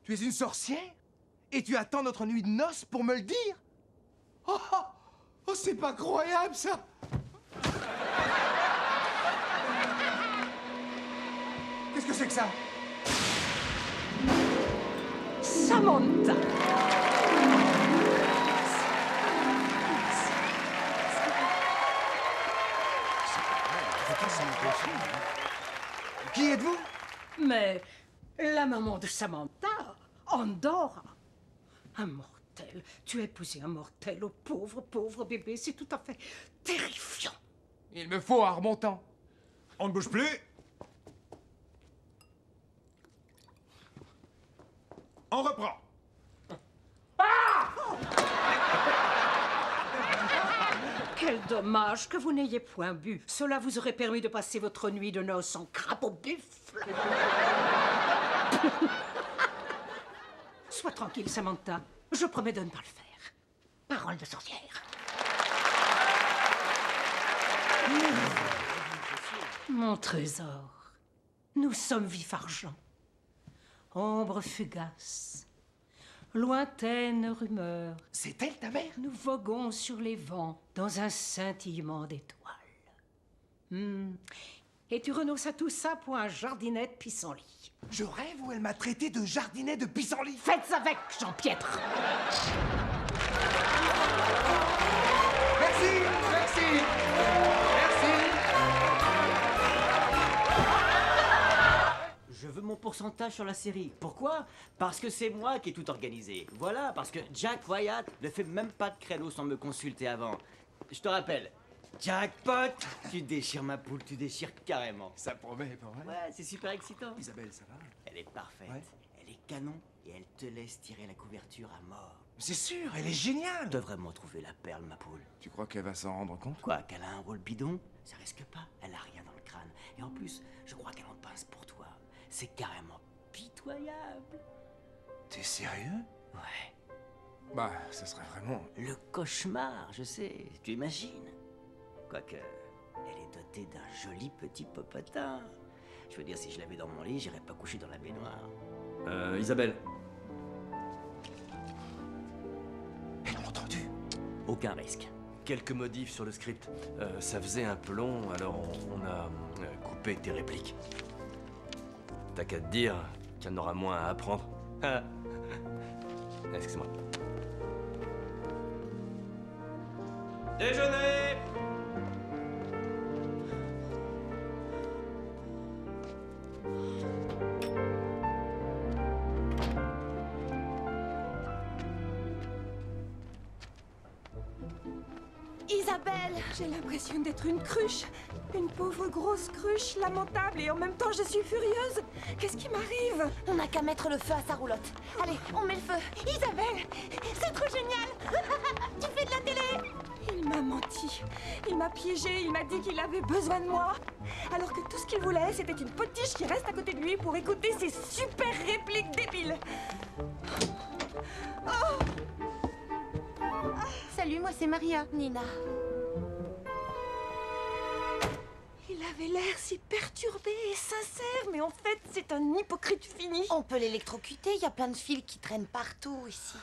Tu es une sorcière? Et tu attends notre nuit de noces pour me le dire? Oh, oh, oh, c'est pas croyable, ça! Qu'est-ce que c'est que ça? Samantha! Qui êtes-vous? Mais la maman de Samantha, Andorra. Un mortel. Tu as épousé un mortel, oh pauvre, pauvre bébé. C'est tout à fait terrifiant. Il me faut un remontant. On ne bouge plus. On reprend. Quel dommage que vous n'ayez point bu. Cela vous aurait permis de passer votre nuit de noces en crabe au buffle. Sois tranquille, Samantha. Je promets de ne pas le faire. Parole de sorcière. Mon trésor, nous sommes vif argent, ombre fugace, lointaine rumeur. C'est elle, ta mère? Nous voguons sur les vents dans un scintillement d'étoiles. Et tu renonces à tout ça pour un jardinet de pissenlit. Je rêve où elle m'a traité de jardinet de pissenlit. Faites avec, Jean-Piètre. Merci, merci, merci. Je veux mon pourcentage sur la série. Pourquoi? Parce que c'est moi qui ai tout organisé. Voilà, parce que Jack Wyatt ne fait même pas de créneau sans me consulter avant. Je te rappelle, jackpot! Tu déchires ma poule, tu déchires carrément. Ça promet, pas vrai? Ouais, c'est super excitant. Isabelle, ça va? Elle est parfaite, Ouais. elle est canon et elle te laisse tirer la couverture à mort. C'est sûr, elle est géniale. Tu dois vraiment trouver la perle, ma poule. Tu crois qu'elle va s'en rendre compte? Quoi, qu'elle a un rôle bidon? Ça risque pas, elle a rien dans le crâne. Et en plus, je crois qu'elle en pince pour toi. C'est carrément pitoyable. T'es sérieux? Ouais. Bah, ça serait vraiment... Le cauchemar, je sais, tu imagines. Quoique, elle est dotée d'un joli petit popotin. Je veux dire, si je l'avais dans mon lit, j'irais pas coucher dans la baignoire. Isabelle. Elle m'a entendu. Aucun risque. Quelques modifs sur le script. Ça faisait un peu long, alors on a coupé tes répliques. T'as qu'à te dire qu'il y en aura moins à apprendre. Excuse-moi. Déjeuner! Isabelle, j'ai l'impression d'être une cruche. Une pauvre grosse cruche lamentable et en même temps je suis furieuse. Qu'est-ce qui m'arrive? On n'a qu'à mettre le feu à sa roulotte. Allez, on met le feu. Isabelle, c'est trop génial. Tu fais de la télé? Il m'a menti. Il m'a piégée. Il m'a dit qu'il avait besoin de moi. Alors que tout ce qu'il voulait, c'était une potiche qui reste à côté de lui pour écouter ses super répliques débiles. Oh! Salut, moi c'est Maria. Nina. Il avait l'air si perturbé et sincère, mais en fait, c'est un hypocrite fini. On peut l'électrocuter, il y a plein de fils qui traînent partout ici.